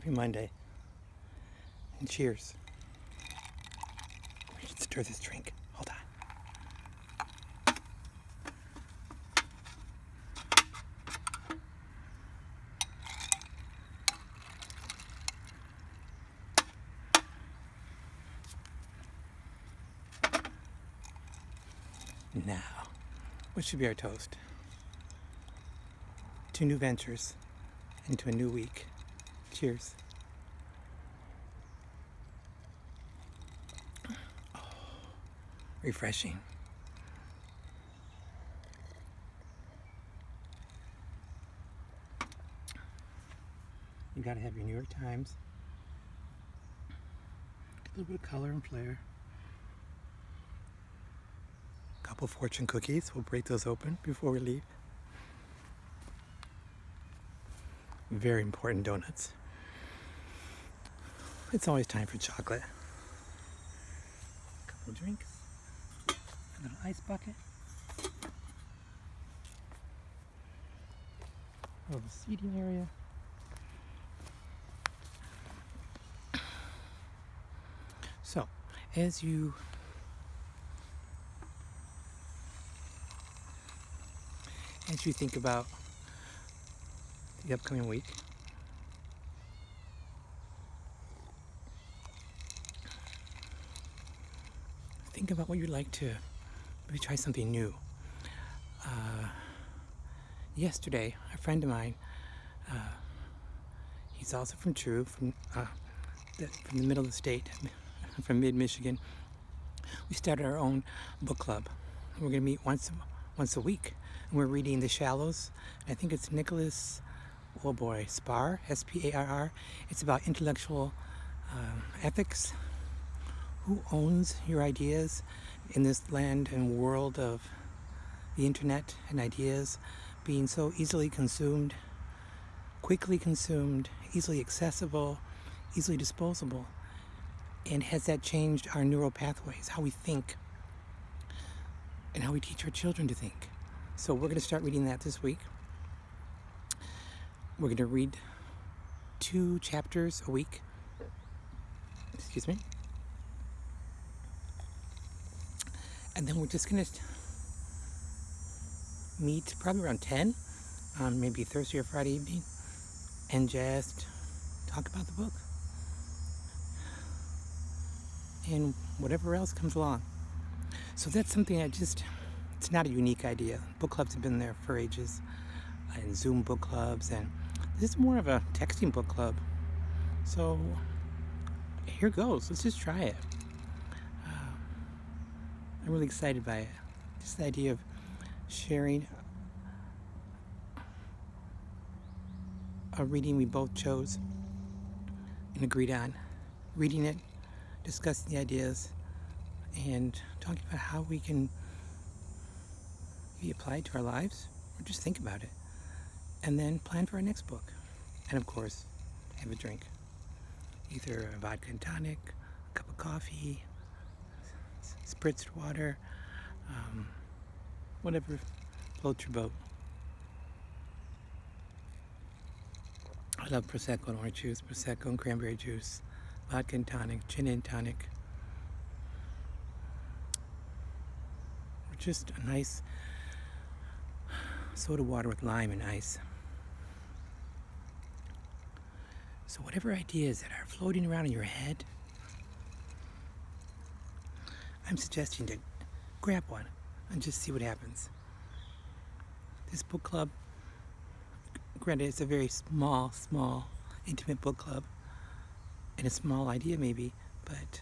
Happy Monday. And cheers. We should stir this drink. Hold on. Now, what should be our toast? To new ventures, into a new week. Cheers. Oh, refreshing. You gotta have your New York Times. A little bit of color and flair. A couple fortune cookies. We'll break those open before we leave. Very important donuts. It's always time for chocolate. A couple drinks. A little ice bucket. A little seating area. So, as you think about the upcoming week, think about what you'd like to maybe try something new. Yesterday, a friend of mine, he's also from True, from the middle of the state, from mid-Michigan. We started our own book club. We're going to meet once a week. And we're reading The Shallows. I think it's Nicholas, Sparr, S-P-A-R-R. It's about intellectual ethics. Who owns your ideas in this land and world of the internet and ideas being so easily consumed, quickly consumed, easily accessible, easily disposable? And has that changed our neural pathways, how we think, and how we teach our children to think? So we're going to start reading that this week. We're going to read 2 chapters a week. Excuse me. And then we're just going to meet probably around 10, maybe Thursday or Friday evening, and just talk about the book. And whatever else comes along. So that's something it's not a unique idea. Book clubs have been there for ages, and Zoom book clubs, and this is more of a texting book club. So here goes. Let's just try it. I'm really excited by it. Just the idea of sharing a reading we both chose and agreed on. Reading it, discussing the ideas, and talking about how we can maybe apply it to our lives, or just think about it, and then plan for our next book. And of course, have a drink. Either a vodka and tonic, a cup of coffee, spritzed water, whatever floats your boat. I love Prosecco and orange juice, Prosecco and cranberry juice, vodka and tonic, gin and tonic. Or just a nice soda water with lime and ice. So whatever ideas that are floating around in your head, I'm suggesting to grab one and just see what happens. This book club, granted, it's a very small, intimate book club, and a small idea maybe, but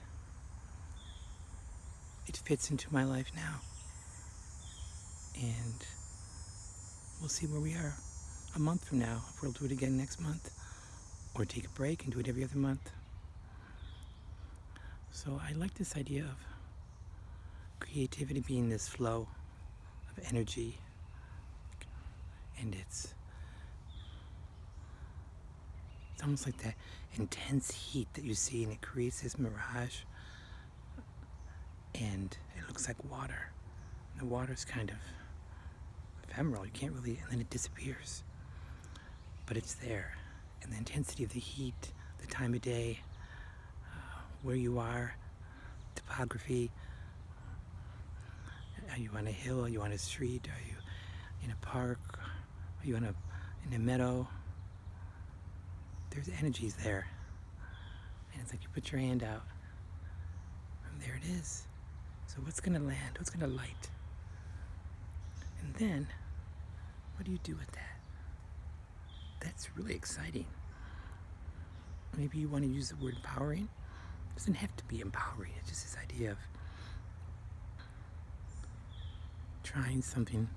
it fits into my life now. And we'll see where we are a month from now, if we'll do it again next month, or take a break and do it every other month. So I like this idea of creativity being this flow of energy, and it's almost like that intense heat that you see, and it creates this mirage, and it looks like water. And the water's kind of ephemeral, you can't really, and then it disappears. But it's there, and the intensity of the heat, the the time of day, where you are, topography. Are you on a hill? Are you on a street? Are you in a park? Are you in a meadow? There's energies there. And it's like you put your hand out, and there it is. So what's going to land? What's going to light? And then, what do you do with that? That's really exciting. Maybe you want to use the word empowering. It doesn't have to be empowering. It's just this idea of trying something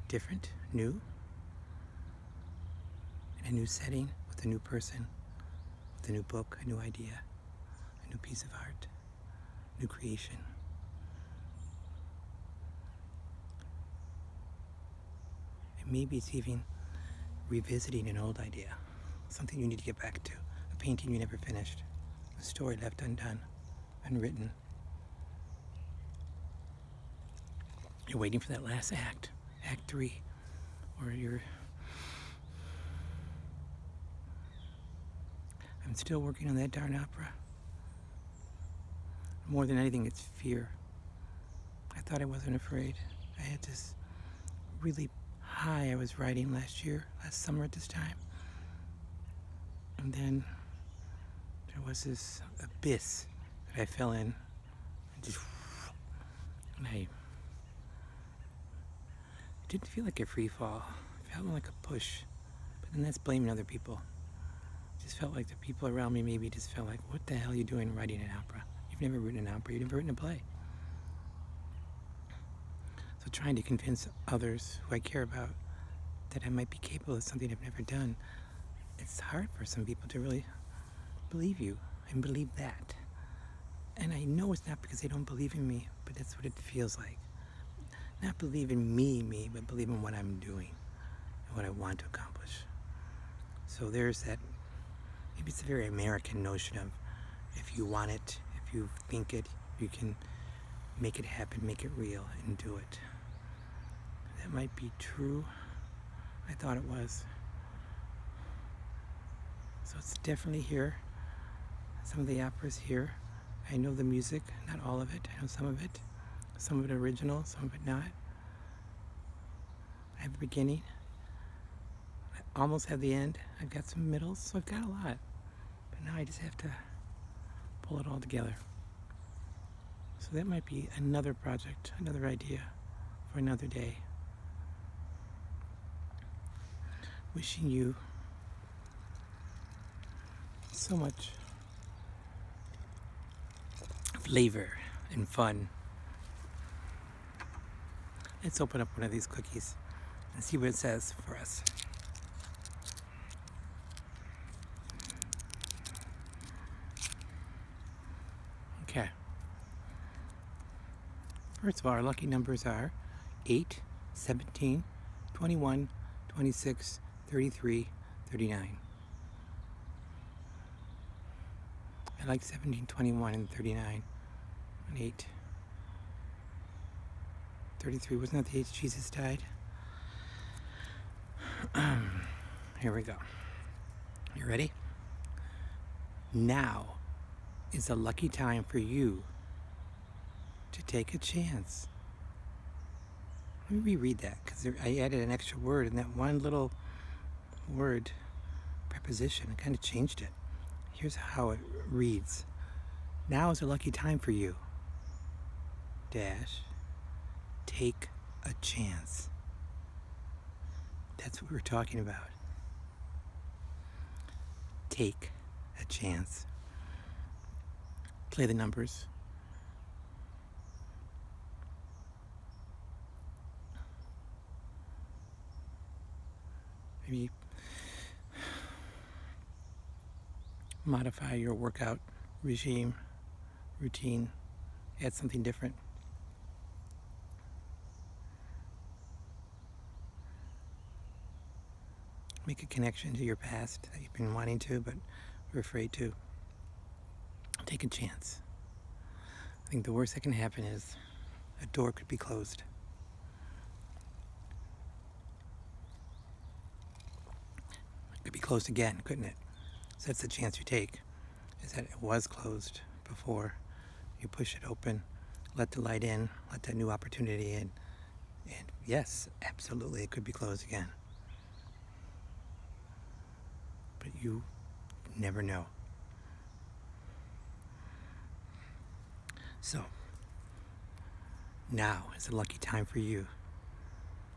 different, new, in a new setting, with a new person, with a new book, a new idea, a new piece of art, new creation. And maybe it's even revisiting an old idea, something you need to get back to, a painting you never finished, a story left undone, unwritten. You're waiting for that last act, Act 3, or I'm still working on that darn opera. More than anything, it's fear. I thought I wasn't afraid. I had this really high I was riding last summer at this time. And then there was this abyss that I fell in. And I didn't feel like a free fall. It felt like a push. But then that's blaming other people. It just felt like the people around me maybe just felt like, what the hell are you doing writing an opera? You've never written an opera. You've never written a play. So trying to convince others who I care about that I might be capable of something I've never done, it's hard for some people to really believe you and believe that. And I know it's not because they don't believe in me, but that's what it feels like. Not believe in me, but believe in what I'm doing and what I want to accomplish. So there's that, maybe it's a very American notion of if you want it, if you think it, you can make it happen, make it real, and do it. That might be true. I thought it was. So it's definitely here. Some of the opera's here. I know the music, not all of it. I know some of it. Some of it original, some of it not. I have the beginning. I almost have the end. I've got some middles, so I've got a lot. But now I just have to pull it all together. So that might be another project, another idea for another day. Wishing you so much flavor and fun. Let's open up one of these cookies and see what it says for us. Okay. First of all, our lucky numbers are 8, 17, 21, 26, 33, 39. I like 17, 21, and 39, and 8. 33, wasn't that the age Jesus died? Here we go. You ready? Now is a lucky time for you to take a chance. Let me reread that, because I added an extra word, and that one little word, preposition, I kind of changed it. Here's how it reads. Now is a lucky time for you. Dash. Take a chance. That's what we're talking about. Take a chance. Play the numbers. Maybe modify your workout regime, routine, add something different. Make a connection to your past that you've been wanting to, but you're afraid to. Take a chance. I think the worst that can happen is a door could be closed. It could be closed again, couldn't it? So that's the chance you take, is that it was closed before you push it open, let the light in, let that new opportunity in. And yes, absolutely, it could be closed again. But you never know. So, now is a lucky time for you.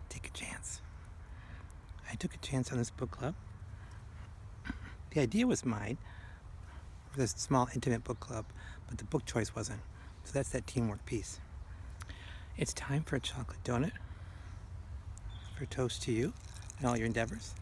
Take a chance. I took a chance on this book club. The idea was mine for this small, intimate book club, but the book choice wasn't. So that's that teamwork piece. It's time for a chocolate donut. For a toast to you and all your endeavors.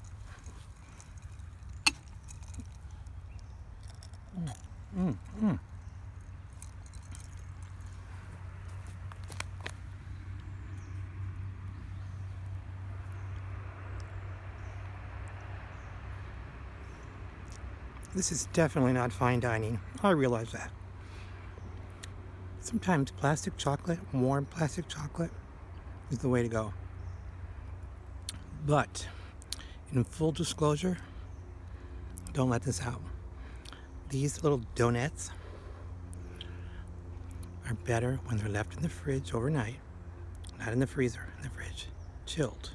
This is definitely not fine dining. I realize that. Sometimes plastic chocolate, warm plastic chocolate, is the way to go. But, in full disclosure, don't let this out. These little donuts are better when they're left in the fridge overnight, not in the freezer, in the fridge, chilled.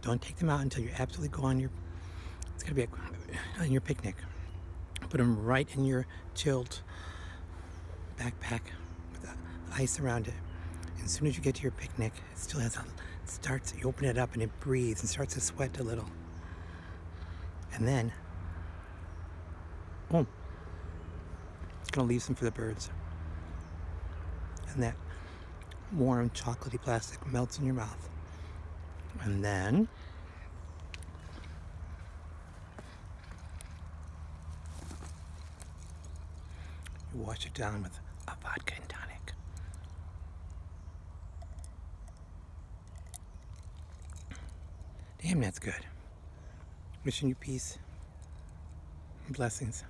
Don't take them out until you absolutely go on your, it's gotta be on your picnic. Put them right in your chilled backpack with the ice around it. And as soon as you get to your picnic, it still has you open it up and it breathes and starts to sweat a little. And then, boom, it's gonna leave some for the birds. And that warm chocolatey plastic melts in your mouth. And then you wash it down with a vodka and tonic. Damn, that's good. Wishing you peace and blessings.